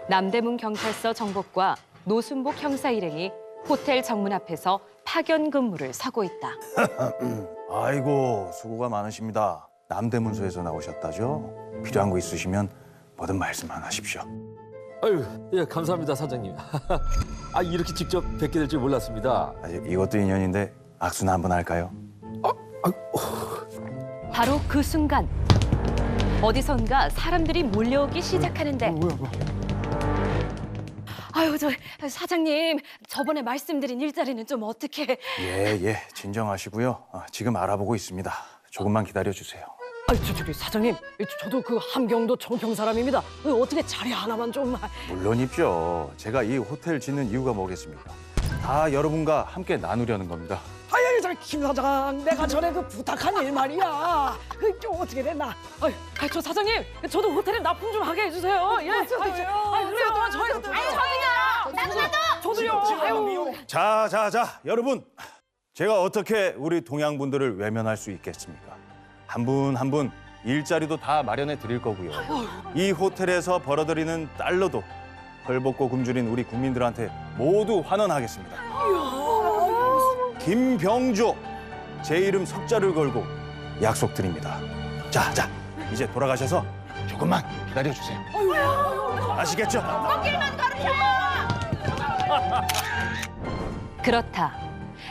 남대문 경찰서 정복과 노순복 형사 일행이 호텔 정문 앞에서 파견 근무를 서고 있다. 아이고, 수고가 많으십니다. 남대문서에서 나오셨다죠? 필요한 거 있으시면 뭐든 말씀만 하십시오. 아유, 예, 감사합니다, 사장님. 아, 이렇게 직접 뵙게 될 줄 몰랐습니다. 이것도 인연인데 악수나 한번 할까요? 바로 그 순간 어디선가 사람들이 몰려오기 시작하는데 아유, 저 사장님, 저번에 말씀드린 일자리는 좀 어떻게... 예, 진정하시고요. 지금 알아보고 있습니다. 조금만 기다려주세요. 저기 사장님, 저도 그 함경도 청평 사람입니다. 어떻게 자리 하나만 좀... 물론이죠. 제가 이 호텔 짓는 이유가 뭐겠습니까? 다 여러분과 함께 나누려는 겁니다. 아유, 저김 사장, 내가 전에 그 부탁한 일 말이야. 좀 어떻게 됐나? 저 사장님, 저도 호텔에 납품 좀 하게 해주세요. 예, 그래요. 저도요. 아유. 자, 여러분. 제가 어떻게 우리 동양분들을 외면할 수 있겠습니까? 한 분 한 분 일자리도 다 마련해 드릴 거고요. 이 호텔에서 벌어들이는 달러도 헐벗고 굶주린 우리 국민들한테 모두 환원하겠습니다. 김병조, 제 이름 석자를 걸고 약속드립니다. 자, 이제 돌아가셔서 조금만 기다려주세요. 아시겠죠? 그렇다.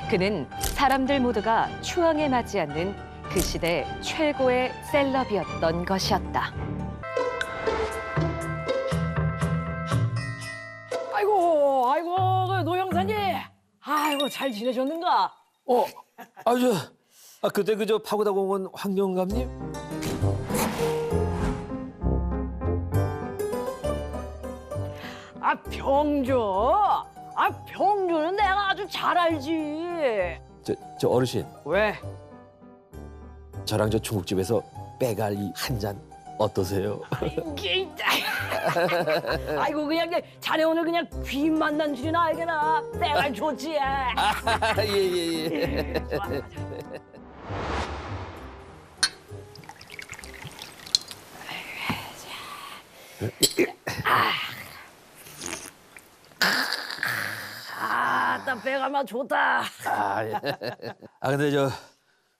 그는 사람들 모두가 추앙에 맞지 않는 그 시대 최고의 셀럽이었던 것이었다. 아이고, 그 노 형사님. 아이고, 잘 지내셨는가? 그때 그저 파고다 공원 황영감님? 병조는 내가 아주 잘 알지. 저 어르신, 왜? 저랑 저 중국집에서 빼갈이 한 잔 어떠세요? 아이고, 그냥 자네 오늘 그냥 귀인 만난 줄이나 알게나. 내가 좋지. 예. 좋아. 딱 배가만 좋다. 근데 저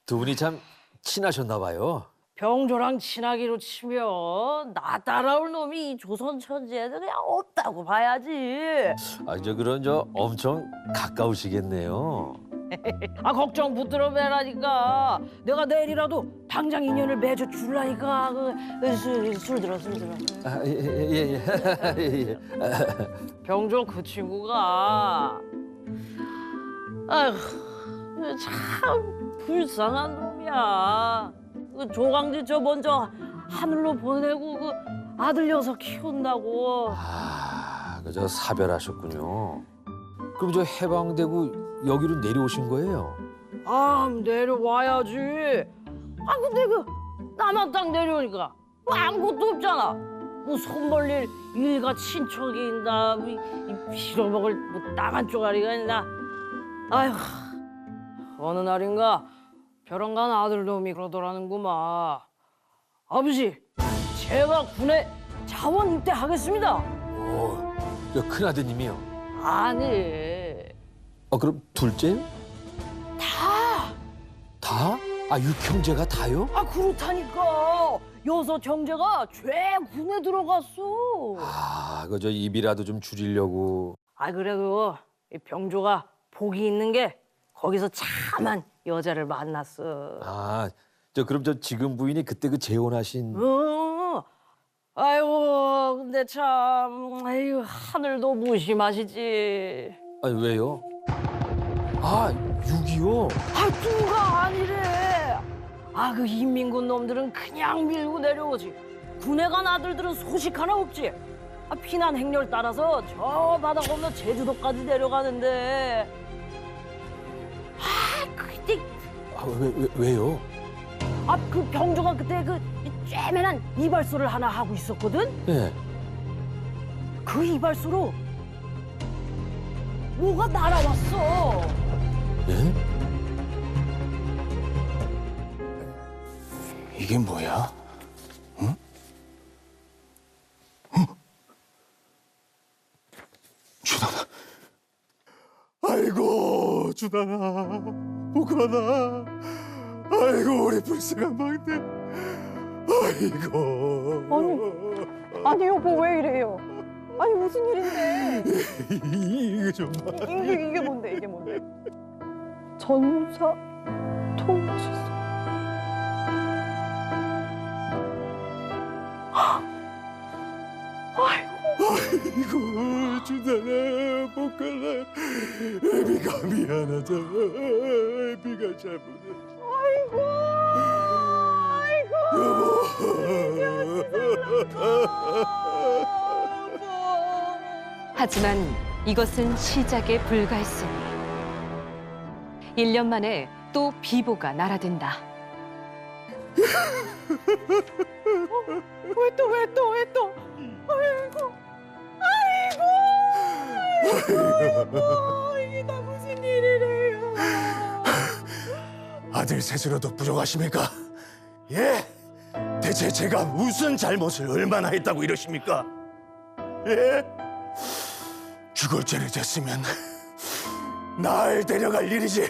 두 분이 참 친하셨나 봐요. 병조랑 친하기로 치면 나 따라올 놈이 이 조선 천지에는 그냥 없다고 봐야지. 그런 엄청 가까우시겠네요. 걱정 붙들어 매라니까. 내가 내일이라도 당장 인연을 맺어 줄라니까. 술 들어. 예. 병조 그 친구가 아휴, 참 불쌍한 놈이야. 그 조강지 저 먼저 하늘로 보내고 그 아들 녀석 키운다고. 그저 사별하셨군요. 그럼 저 해방되고 여기로 내려오신 거예요? 내려와야지. 근데 그 남한 땅 내려오니까 아무것도 없잖아. 손 벌릴 일가 친척이 있나, 빌어먹을 땅한 쪼가리가 있나. 아휴, 어느 날인가 벼랑간 아들놈이 그러더라는구만. 아버지, 제가 군에 자원 입대하겠습니다. 저 큰아드님이요? 아니, 그럼 둘째요? 다? 육형제가 다요? 그렇다니까. 여섯 형제가 죄 군에 들어갔어. 그저 입이라도 좀 줄이려고. 그래도 이 병조가 복이 있는 게 거기서 참한 여자를 만났어. 그럼 저 지금 부인이 그때 그 재혼하신. 아이고, 근데 참, 하늘도 무심하시지. 왜요? 6이요? 누가 아니래. 그 인민군 놈들은 그냥 밀고 내려오지. 군에 간 아들들은 소식 하나 없지. 피난 행렬 따라서 저 바다 건너 제주도까지 내려가는데. 그때 왜요? 그 병조가 그때 그 쬐맨한 이발소를 하나 하고 있었거든. 네. 그 이발소로 뭐가 날아왔어. 예? 이게 뭐야? 응? 아이고 주다나 복하나. 아이고 우리 불쌍한 막내. 아이고. 아니 여보 왜 이래요? 아니 무슨 일인데? 이거 좀 봐. 이게 뭔데 이게 뭔데? 전사 통치사. 아이고 주다나 복하나. 애비가 미안하다. 애비가 잘못했어. 하지만 이것은 시작에 불과했으니 1년 만에 또 비보가 날아든다. 왜 또? 아이고 이게 다 무슨 일이래요? 아들 셋으로도 부족하십니까? 예? 대체 제가 무슨 잘못을 얼마나 했다고 이러십니까? 예? 죽을 죄를 졌으면 날 데려갈 일이지.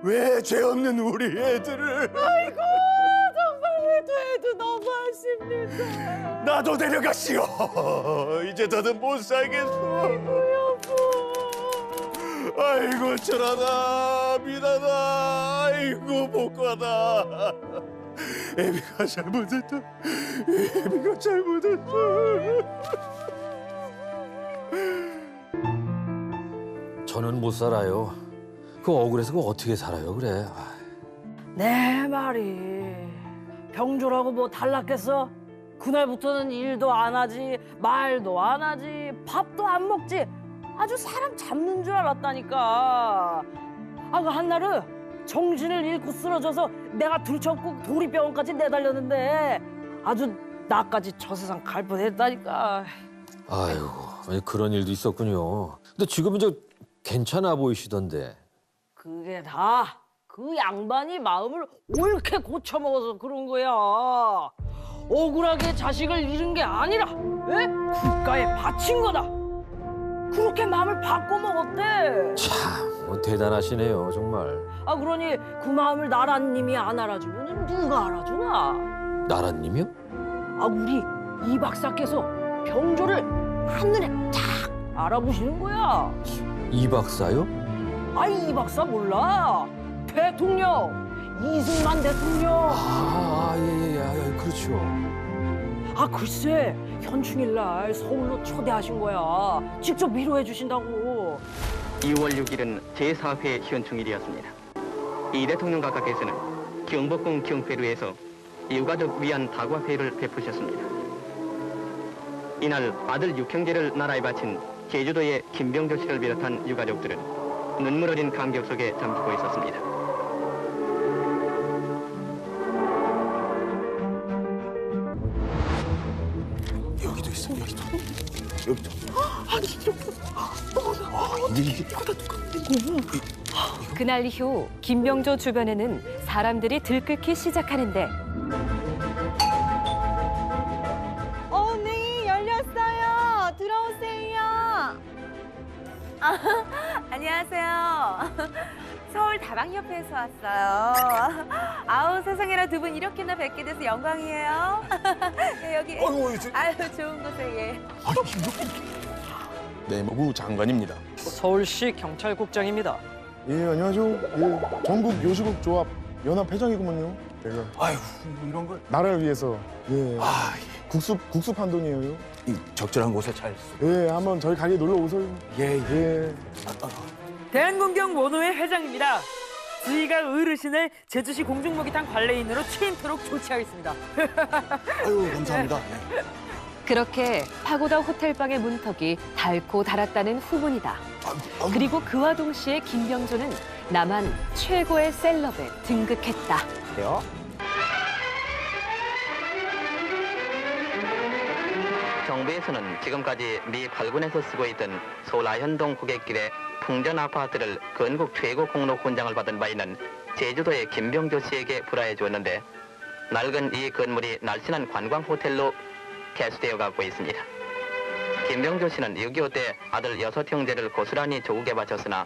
왜 죄 없는 우리 애들을? 아이고 정말 해도 너무하십니다. 나도 데려가시오. 이제 더는 못 살겠어. 아이고 철하다 미나다. 아이고 복하다. 애비가 잘못했다. 애비가 잘못했다. 저는 못 살아요. 그 억울해서 그거 어떻게 살아요, 그래. 내 말이 병조라고 뭐 달랐겠어? 그날부터는 일도 안 하지, 말도 안 하지, 밥도 안 먹지. 아주 사람 잡는 줄 알았다니까. 아, 그 한날은 정신을 잃고 쓰러져서 내가 들쳐안고 도리병원까지 내달렸는데 아주 나까지 저 세상 갈 뻔했다니까. 아이고, 아니, 그런 일도 있었군요. 근데 지금은 저 괜찮아 보이시던데. 그게 다 그 양반이 마음을 옳게 고쳐먹어서 그런 거야. 억울하게 자식을 잃은 게 아니라 에? 국가에 바친 거다. 그렇게 마음을 바꿔먹었대. 참, 뭐 대단하시네요, 정말. 아 그러니 그 마음을 나라님이 안 알아주면 누가 알아주나? 나라님이요? 아 우리 이 박사께서 병조를 한눈에 탁 알아보시는 거야. 이 박사요? 아이 이 박사 몰라? 대통령 이승만 대통령. 예, 그렇죠. 아 글쎄 현충일 날 서울로 초대하신 거야. 직접 위로해 주신다고. 2월 6일은 제4회 현충일이었습니다. 이 대통령 각하께서는 경복궁 경패루에서 유가족 위안 다과회를 베푸셨습니다. 이날 아들 육형제를 나라에 바친 제주도의 김병조 씨를 비롯한 유가족들은 눈물 어린 감격 속에 잠기고 있었습니다. 여기도 있어. 여기도. 그날 이후 김병조 주변에는 사람들이 들끓기 시작하는데 네 열렸어요. 들어오세요. 안녕하세요. 서울 다방협회에서 왔어요. 아우 세상에나 두 분 이렇게나 뵙게 돼서 영광이에요. 네, 여기 아유 좋은 곳에 예. 내무부 장관입니다. 서울시 경찰국장입니다. 예, 안녕하세요. 예, 전국 요식업 조합 연합 회장이구먼요. 제가 아유 이런 걸. 나라를 위해서 예, 아, 국수 판돈이에요. 이 적절한 곳에 잘 쓰. 예, 한번 저희 가게 놀러 오세요. 예. 예. 대한공경 원호회 회장입니다. 저희가 어르신을 제주시 공중목욕탕 관례인으로 취임토록 조치하겠습니다. 아유 감사합니다. 그렇게 파고다 호텔방의 문턱이 닳고 닳았다는 후문이다. 그리고 그와 동시에 김병조는 남한 최고의 셀럽에 등극했다. 정부에서는 지금까지 미 8군에서 쓰고 있던 서울 아현동 고객길의 풍전 아파트를 건국 최고 공로 훈장을 받은 바 있는 제주도의 김병조 씨에게 불화해 주었는데 낡은 이 건물이 날씬한 관광 호텔로 개수되어 가고 있습니다. 김병조 씨는 6.25 때 아들 6 형제를 고스란히 조국에 바쳤으나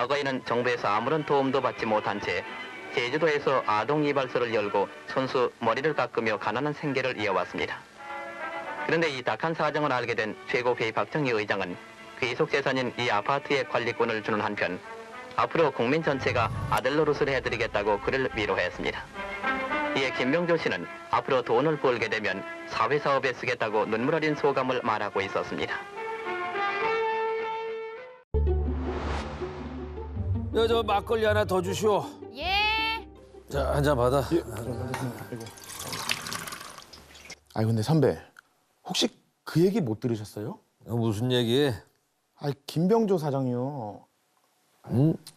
과거에는 정부에서 아무런 도움도 받지 못한 채 제주도에서 아동 이발소를 열고 손수 머리를 깎으며 가난한 생계를 이어왔습니다. 그런데 이 딱한 사정을 알게 된 최고회의 박정희 의장은 귀속재산인 이 아파트의 관리권을 주는 한편 앞으로 국민 전체가 아들 노릇을 해드리겠다고 그를 위로했습니다. 이에 김병조 씨는 앞으로 돈을 벌게 되면 사회사업에 쓰겠다고 눈물 어린 소감을 말하고 있었습니다. 저 막걸리 하나 더 주시오. 예. 자, 한 잔 받아. 아니 근데 선배 혹시 그 얘기 못 들으셨어요? 무슨 얘기? 아니 김병조 사장이요.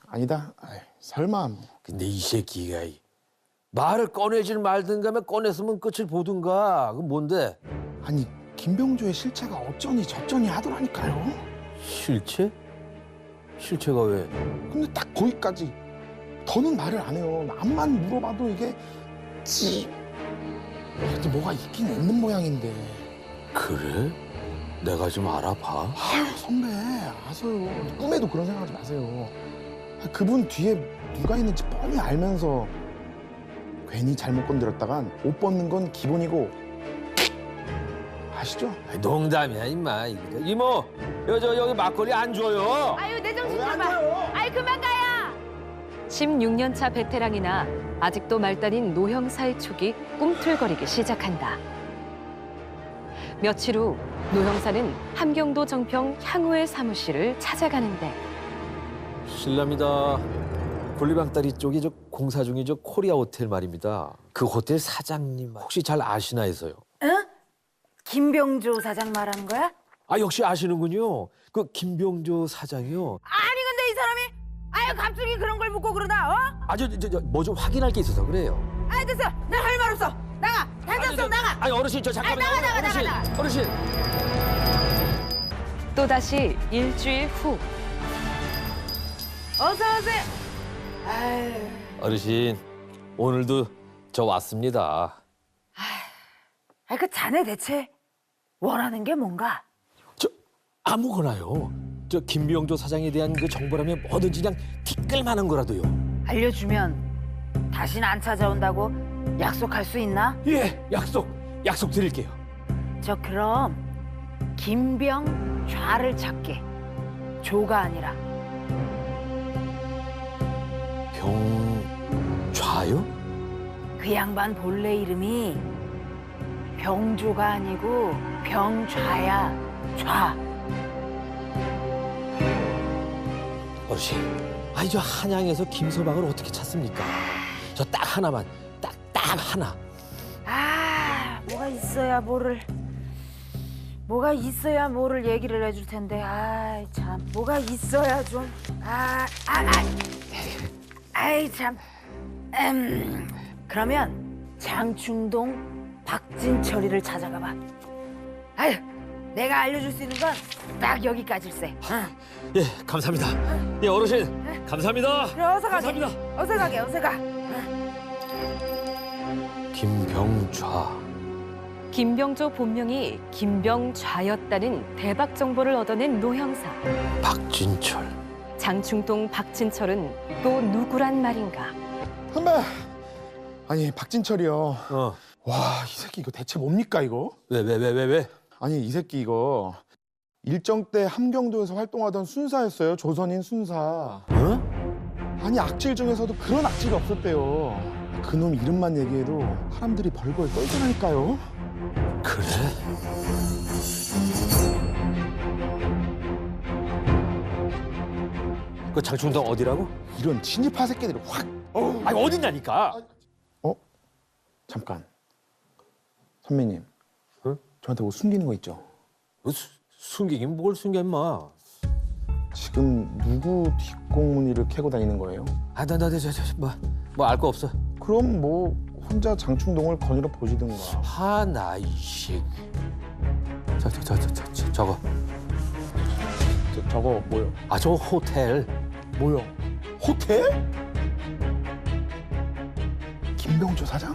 아니다. 아이, 설마. 근데 이 새끼가 말을 꺼내질 말든가 하면 꺼냈으면 끝을 보든가. 그건 뭔데? 아니 김병조의 실체가 어쩌니 저쩌니 하더라니까요. 실체? 실체가 왜? 근데 딱 거기까지. 더는 말을 안 해요. 남만 물어봐도 이게 그래도 뭐가 있긴 있는 모양인데. 그래? 내가 좀 알아봐. 아유 선배 아세요. 꿈에도 그런 생각하지 마세요. 그분 뒤에 누가 있는지 뻔히 알면서 괜히 잘못 건드렸다간 옷 벗는 건 기본이고 아시죠? 농담이야 임마. 이모 여기 막걸리 안 줘요. 아유 내 정신 좀 봐. 아이 그만 가야. 16년 차 베테랑이나 아직도 말단인 노형사의 촉이 꿈틀거리기 시작한다. 며칠 후 노형사는 함경도 정평 향후의 사무실을 찾아가는데 실례합니다. 분리방다리 쪽에 저 공사 중인 저 코리아 호텔 말입니다. 그 호텔 사장님 혹시 잘 아시나 해서요. 응? 김병조 사장 말하는 거야? 아 역시 아시는군요. 그 김병조 사장이요. 아니 근데 이 사람이 아유 갑자기 그런 걸 묻고 그러나 어? 뭐 좀 확인할 게 있어서 그래요. 아이 됐어. 나 할 말 없어. 나가. 당장 나가. 아니 어르신 저 잠깐만요. 나가. 어르신. 또다시 일주일 후 어서 오세요. 아유. 어르신 오늘도 저 왔습니다. 아, 그 자네 대체 원하는 게 뭔가? 저 아무거나요. 저 김병조 사장에 대한 그 정보라면 뭐든지 그냥 티끌만한 거라도요. 알려주면 다시는 안 찾아온다고 약속할 수 있나? 예, 약속 드릴게요. 저 그럼 김병좌를 찾게. 조가 아니라. 병좌요? 그 양반 본래 이름이 병조가 아니고 병좌야. 좌. 어르신, 아니 저 한양에서 김서방을 어떻게 찾습니까? 저 딱 하나만, 딱 하나. 아, 뭐가 있어야 뭐를 얘기를 해줄 텐데. 아이 참, 뭐가 있어야 좀. 아이 참. 그러면 장충동 박진철이를 찾아가봐. 아유, 내가 알려줄 수 있는 건 딱 여기까지일세. 예, 감사합니다. 예, 어르신, 감사합니다. 그래, 어서 가게. 감사합니다. 어서 가. 김병좌. 김병조 본명이 김병좌였다는 대박 정보를 얻어낸 노형사. 박진철. 장충동 박진철은 또 누구란 말인가? 선배. 아니 박진철이요. 어, 와 이 새끼 이거 대체 뭡니까 이거? 왜? 아니 이 새끼 이거 일정 때 함경도에서 활동하던 순사였어요. 조선인 순사. 어? 아니 악질 중에서도 그런 악질이 없었대요. 그놈 이름만 얘기해도 사람들이 벌벌 떨더라니까요. 그래? 그 장충동 어디라고? 이런 친일파 새끼들이 확. 아니 어디냐니까? 잠깐. 선배님. 응? 저한테 뭐 숨기는 거 있죠? 숨기긴 뭘 숨겨 임마. 지금 누구 뒷공무니를 캐고 다니는 거예요? 아, 뭐 알 거 없어. 그럼 뭐 혼자 장충동을 거닐어 보시든가. 하나 이씨. 저거. 저거 뭐요? 아, 저 호텔. 뭐요? 호텔? 김병조 사장?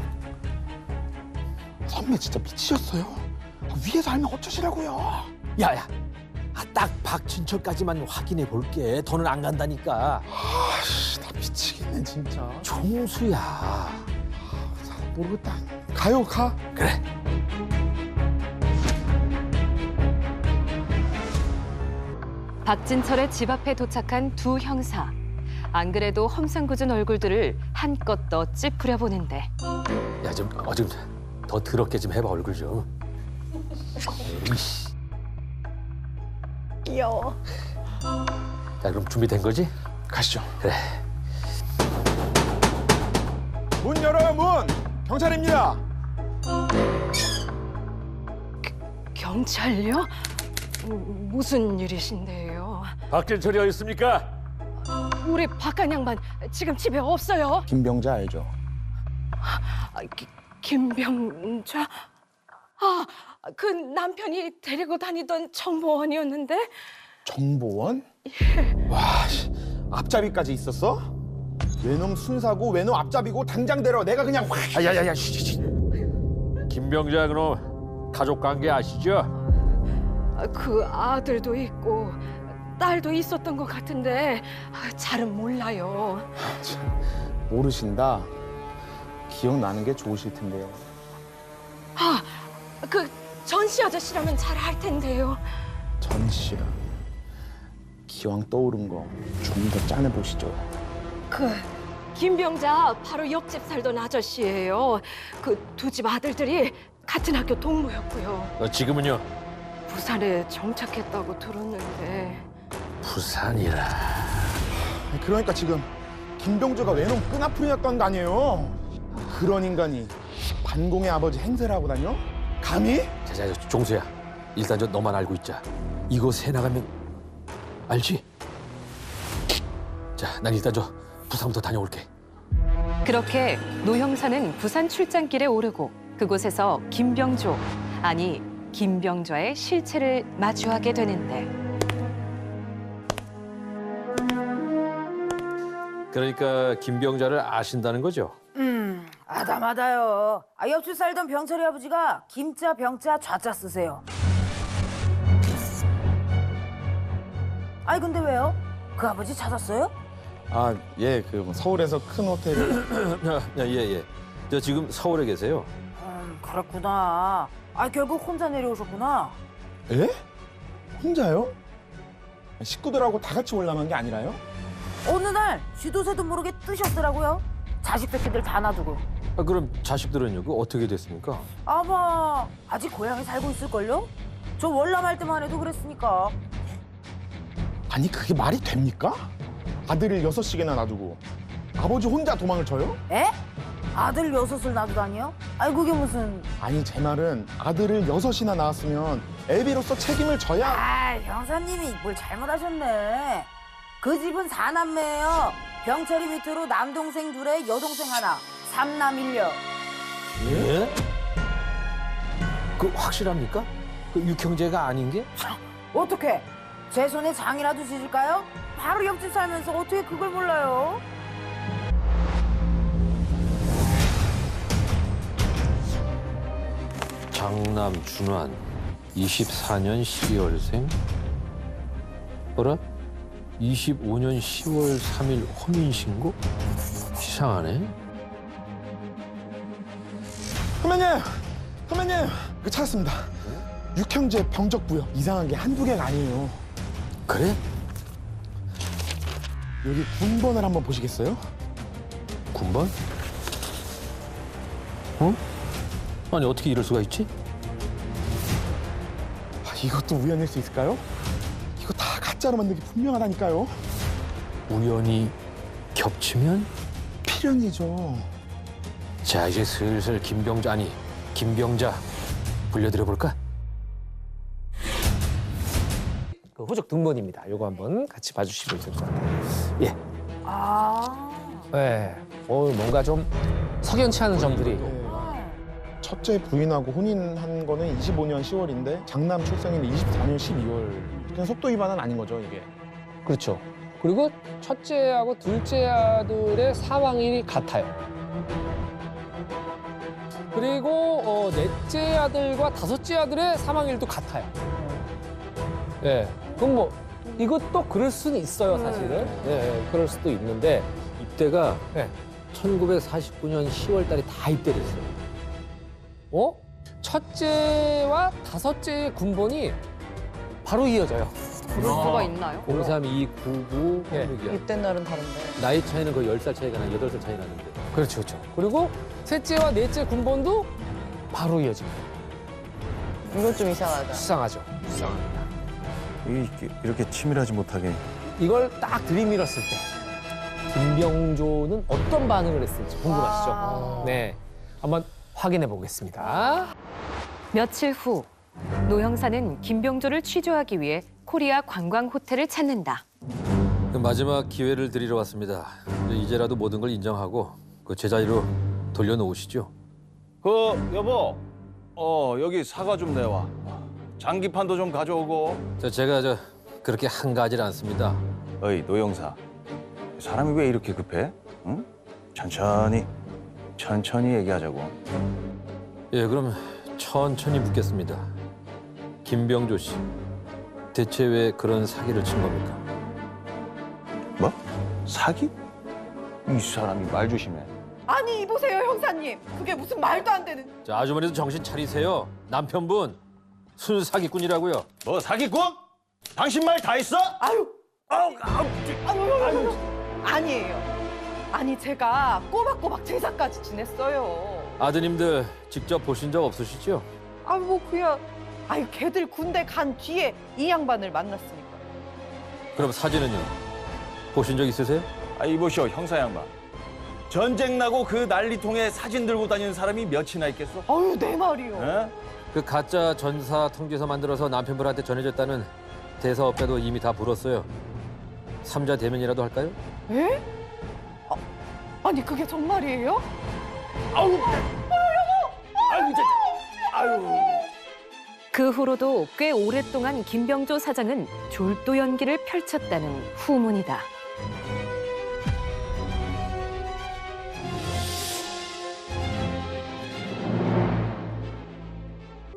선배 진짜 미치셨어요? 위에서 알면 어쩌시라고요? 야야. 딱 박진철까지만 확인해 볼게. 더는 안 간다니까. 아씨, 나 미치겠네 진짜. 종수야. 모르겠다. 가요, 가. 그래. 박진철의 집 앞에 도착한 두 형사. 안 그래도 험상궂은 얼굴들을 한껏 더 찌푸려 보는데 야, 좀 더 더럽게 좀 해봐, 얼굴 좀. 에이씨. 귀여워. 자, 그럼 준비된 거지? 가시죠. 그래. 문 열어요, 문. 경찰입니다. 경찰요? 무슨 일이신데요? 박진철이 어디 있습니까? 우리 박한 양반 지금 집에 없어요. 김병자 알죠? 김병자? 그 남편이 데리고 다니던 정보원이었는데 정보원? 와, 씨, 앞잡이까지 있었어? 외놈 순사고 외놈 앞잡이고 당장 데려. 내가 그냥 확. 야야야, 김병자 그럼 가족 관계 아시죠? 그 아들도 있고 딸도 있었던 것 같은데 잘은 몰라요. 모르신다. 기억나는 게 좋으실 텐데요. 그 전씨 아저씨라면 잘 알 텐데요. 전 씨랑 기왕 떠오른 거 좀 더 짜내 보시죠. 그 김병자 바로 옆집 살던 아저씨예요. 그 두 집 아들들이 같은 학교 동무였고요. 지금은요? 부산에 정착했다고 들었는데. 부산이라. 그러니까 지금 김병조가 외놈 끈앞풀이였던 거 아니에요? 그런 인간이 반공의 아버지 행세를 하고 다녀? 감히? 자, 종수야. 일단 너만 알고 있자. 이곳에 나가면 알지? 자, 난 일단 부산부터 다녀올게. 그렇게 노 형사는 부산 출장길에 오르고 그곳에서 김병조, 아니 김병좌의 실체를 마주하게 되는데 그러니까 김병자를 아신다는 거죠? 아다마다요. 옆집 살던 병철이 아버지가 김자, 병자, 좌자 쓰세요. 아니 근데 왜요? 그 아버지 찾았어요? 아, 예, 그 서울에서 큰 호텔. 예. 저 지금 서울에 계세요. 그랬구나. 결국 혼자 내려오셨구나. 예? 혼자요? 식구들하고 다 같이 올라간 게 아니라요? 어느 날 쥐도새도 모르게 뜨셨더라고요. 자식 새끼들 다 놔두고. 그럼 자식들은요? 그 어떻게 됐습니까? 아마 아직 고향에 살고 있을걸요? 저 월남할 때만 해도 그랬으니까. 아니, 그게 말이 됩니까? 아들을 6씩이나 놔두고 아버지 혼자 도망을 쳐요? 에? 아들 6을 놔두다니요? 그게 무슨... 아니, 제 말은 아들을 6이나 낳았으면 애비로서 책임을 져야... 형사님이 뭘 잘못하셨네. 그 집은 4남매예요. 병철이 밑으로 남동생 2에 여동생 1, 3남 1녀. 예? 그 확실합니까? 그 육형제가 아닌 게? 어떻게? 제 손에 장이라도 찢을까요? 바로 옆집 살면서 어떻게 그걸 몰라요? 장남 준환 24년 12월생. 어라? 25년 10월 3일 혼인신고? 이상하네. 선배님, 그 찾았습니다. 육형제 병적부요. 이상한 게 한두 개가 아니에요. 그래? 여기 군번을 한번 보시겠어요? 군번? 어? 아니 어떻게 이럴 수가 있지? 이것도 우연일 수 있을까요? 이거 다 가짜로 만든 게 분명하다니까요. 우연히 겹치면? 필연이죠. 자, 이제 슬슬 김병자 불려드려 볼까? 그 호적 등본입니다. 요거 한번 같이 봐주시면 될 것 같아요. 예. 네. 뭔가 좀 석연치 않은 점들이. 첫째 부인하고 혼인한 거는 25년 10월인데 장남 출생일은 24년 12월. 그냥 속도 위반은 아닌 거죠, 이게. 그렇죠. 그리고 첫째하고 둘째 아들의 사망일이 같아요. 그리고 넷째 아들과 다섯째 아들의 사망일도 같아요. 예. 그럼 뭐 이것도 그럴 수는 있어요, 사실은. 예, 그럴 수도 있는데 입대가 네. 1949년 10월 달에 다 입대를 했어요. 첫째와 다섯째의 군번이 바로 이어져요. 그럴 수가 있나요? 032, 99, 예. 06이야. 입대 날은 다른데. 나이 차이는 거의 10살 차이가 나 8살 차이 나는데. 그렇죠, 그렇죠. 그리고 셋째와 넷째 군번도 바로 이어집니다. 이건 좀 이상하다. 수상하죠. 수상합니다. 이렇게 치밀하지 못하게. 이걸 딱 들이밀었을 때 김병조는 어떤 반응을 했을지 궁금하시죠? 네, 한번 확인해 보겠습니다. 며칠 후 노 형사는 김병조를 취조하기 위해 코리아 관광 호텔을 찾는다. 마지막 기회를 드리러 왔습니다. 이제라도 모든 걸 인정하고 그 제자리로 돌려놓으시죠. 여보, 여기 사과 좀 내와. 장기판도 좀 가져오고. 제가 그렇게 한가하질 않습니다. 어이, 노영사. 사람이 왜 이렇게 급해? 응? 천천히 얘기하자고. 예, 그럼 천천히 묻겠습니다. 김병조 씨, 대체 왜 그런 사기를 친 겁니까? 뭐? 사기? 이 사람이 말 조심해. 아니 이보세요 형사님. 그게 무슨 말도 안 되는. 자, 아주머니도 정신 차리세요. 남편분 순 사기꾼이라고요. 뭐 사기꾼? 당신 말 다 했어? 아유. 아니에요. 아니 제가 꼬박꼬박 제사까지 지냈어요. 아드님들 직접 보신 적 없으시죠? 뭐 그야. 걔들 군대 간 뒤에 이 양반을 만났으니까. 그럼 사진은요? 보신 적 있으세요? 이보시오, 형사 양반. 전쟁 나고 그 난리통에 사진 들고 다니는 사람이 몇이나 있겠어? 내 말이요. 에? 그 가짜 전사 통지서 만들어서 남편분한테 전해졌다는 대사업자도 이미 다 불었어요. 삼자 대면이라도 할까요? 에? 아니 그게 정말이에요? 그 후로도 꽤 오랫동안 김병조 사장은 졸도 연기를 펼쳤다는 후문이다.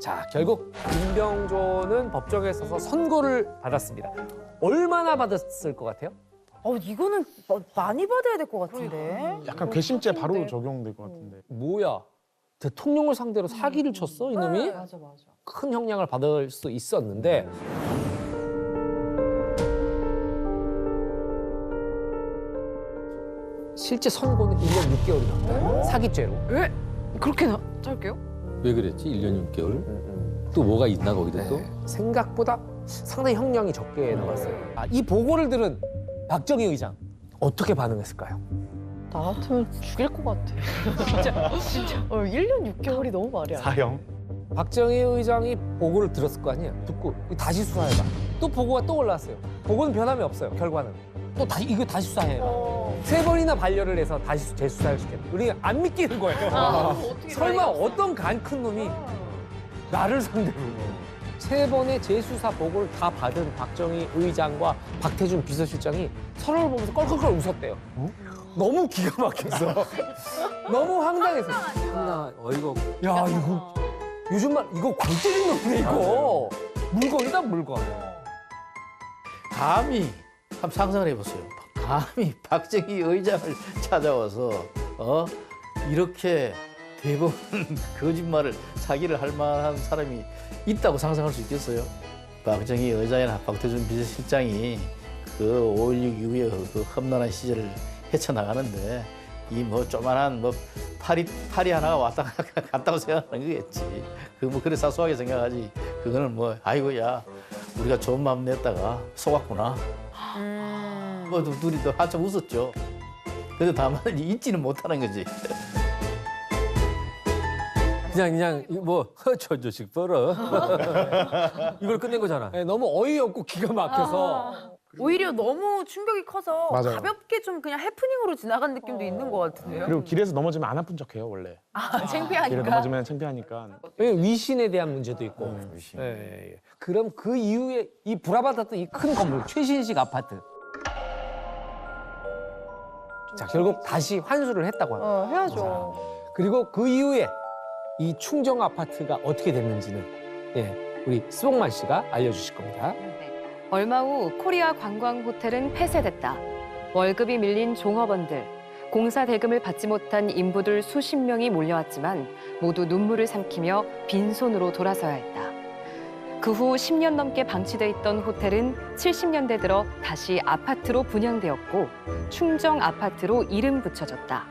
자, 결국 김병조는 법정에 서서 선고를 받았습니다. 얼마나 받았을 것 같아요? 이거는 많이 받아야 될 것 같은데. 약간 괘씸죄 바로 적용될 것 같은데. 뭐야? 대통령을 상대로 사기를 쳤어, 이놈이? 맞아. 큰 형량을 받을 수 있었는데 실제 선고는 1년 6개월이 나왔다. 사기죄로. 그렇게 짧게요? 왜 그랬지? 1년 6개월? 또 뭐가 있나 거기도 또? 생각보다 상당히 형량이 적게 나왔어요. 이 보고를 들은 박정희 의장 어떻게 반응했을까요? 나 같으면 죽일 것 같아. 진짜. 1년 6개월이 너무 말이 안 돼. 사형. 박정희 의장이 보고를 들었을 거 아니에요. 듣고 다시 수사해봐. 또 보고가 또 올라왔어요. 보고는 변함이 없어요. 결과는. 또 이거 다시 수사해봐. 3번이나 반려를 해서 다시 재수사를 시켰는데 우리가 안 믿기는 거예요. 설마 어떤 간 큰 놈이 나를 상대로 3번의 재수사 보고를 다 받은 박정희 의장과 박태준 비서실장이 서로를 보면서 껄껄껄 웃었대요. 너무 기가 막혀서 너무 황당해서 어이가 없고. 야 이거 요즘 말 이거 골 때린 놈이네 이거. 물건이다 물건. 감히 한번 상상을 해보세요. 감히 박정희 의장을 찾아와서 이렇게 대부분 거짓말을 사기를 할 만한 사람이 있다고 상상할 수 있겠어요? 박정희 의장이나 박태준 비서실장이 그 5.16 이후에 그 험난한 시절을 헤쳐나가는데 이 뭐 조만한 뭐 파리 하나가 왔다 갔다고 생각하는 거겠지. 그 뭐 그래 사소하게 생각하지. 그거는 뭐 아이고야 우리가 좋은 마음 냈다가 속았구나. 뭐 둘이 또 한참 웃었죠. 근데 다만 잊지는 못하는 거지. 그냥 뭐 저 자식 봐라. 이걸 끝낸 거잖아. 네, 너무 어이없고 기가 막혀서 오히려 너무 충격이 커서 맞아요. 가볍게 좀 그냥 해프닝으로 지나간 느낌도 있는 것 같은데요. 그리고 길에서 넘어지면 안 아픈 척해요 원래. 길에 창피하니까. 넘어지면 창피하니까. 왜냐면 위신에 대한 문제도 있고. 위신. 예. 그럼 그 이후에 이 불화받았던 이 큰 건물 최신식 아파트. 자 결국 다시 환수를 했다고 합니다. 해야죠. 그리고 그 이후에 이 충정 아파트가 어떻게 됐는지는 우리 스봉만 씨가 알려주실 겁니다. 얼마 후 코리아 관광 호텔은 폐쇄됐다. 월급이 밀린 종업원들, 공사 대금을 받지 못한 인부들 수십 명이 몰려왔지만 모두 눈물을 삼키며 빈손으로 돌아서야 했다. 그 후 10년 넘게 방치돼 있던 호텔은 70년대 들어 다시 아파트로 분양되었고 충정 아파트로 이름 붙여졌다.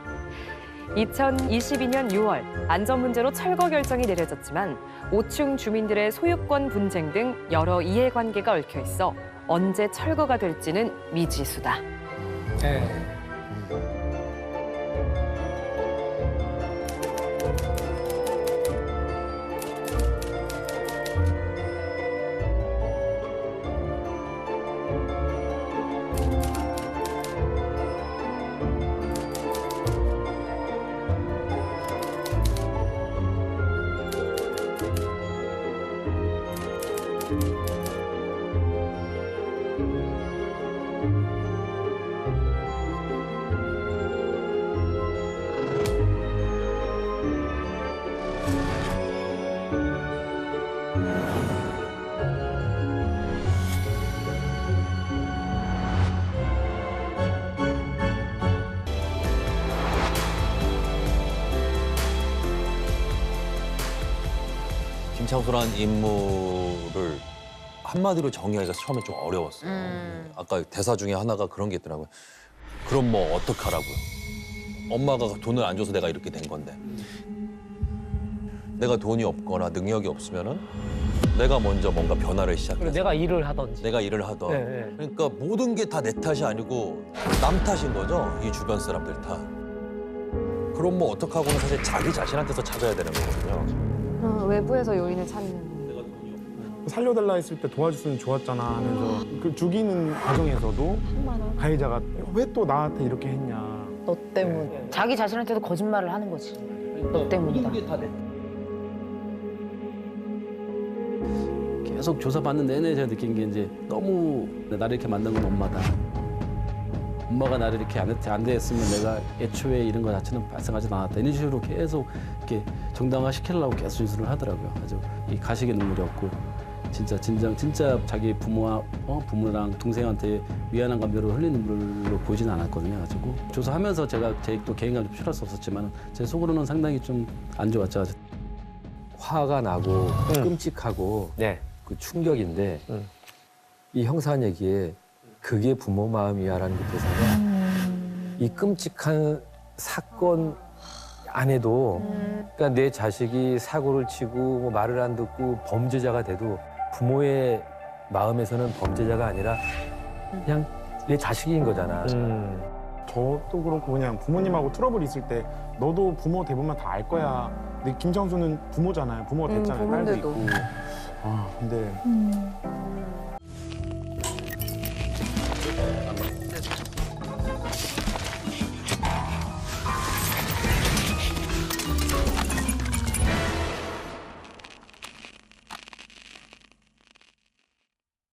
2022년 6월 안전 문제로 철거 결정이 내려졌지만 5층 주민들의 소유권 분쟁 등 여러 이해관계가 얽혀 있어 언제 철거가 될지는 미지수다. 네. 김창수란 인물을 한마디로 정의하기가 처음에 좀 어려웠어요. 아까 대사 중에 하나가 그런 게 있더라고요. 그럼 뭐 어떡하라고요. 엄마가 돈을 안 줘서 내가 이렇게 된 건데. 내가 돈이 없거나 능력이 없으면은 내가 먼저 뭔가 변화를 시작해서 내가 일을 하던지. 내가 일을 하던. 네, 네. 그러니까 모든 게 다 내 탓이 아니고 남 탓인 거죠. 이 주변 사람들 탓. 그럼 뭐 어떡하고는 사실 자기 자신한테서 찾아야 되는 거거든요. 외부에서 요인을 찾는. 살려달라 했을 때 도와줬으면 좋았잖아 하면서 그 죽이는 과정에서도 가해자가 왜 또 나한테 이렇게 했냐. 너 때문. 자기 자신한테도 거짓말을 하는 거지. 너 때문이다. 계속 조사받는 내내 제가 느낀 게 이제 너무 나를 이렇게 만든 건 엄마다. 엄마가 나를 이렇게 안 대했으면 내가 애초에 이런 거 자체는 발생하지 않았다. 이런 식으로 계속 이렇게 정당화시키려고 계속 진술을 하더라고요. 아주 이 가식의 눈물이 없고 진짜 자기 부모랑 동생한테 미안한 감정으로 흘린 눈물로 보진 않았거든요. 가지고 조사하면서 제가 제 또 개인감 좀 필요할 수 없었지만 제 속으로는 상당히 좀 안 좋았죠. 화가 나고 끔찍하고 그 충격인데 이 형사한 얘기에 그게 부모 마음이야라는 그 대사가 이 끔찍한 사건 안에도 그러니까 내 자식이 사고를 치고 뭐 말을 안 듣고 범죄자가 돼도 부모의 마음에서는 범죄자가 아니라 그냥 내 자식인 거잖아. 저도 그렇고 그냥 부모님하고 트러블 있을 때 너도 부모 대부분 다 알 거야. 근데 김창수는 부모잖아요. 부모가 됐잖아요. 딸도 있고. 아 근데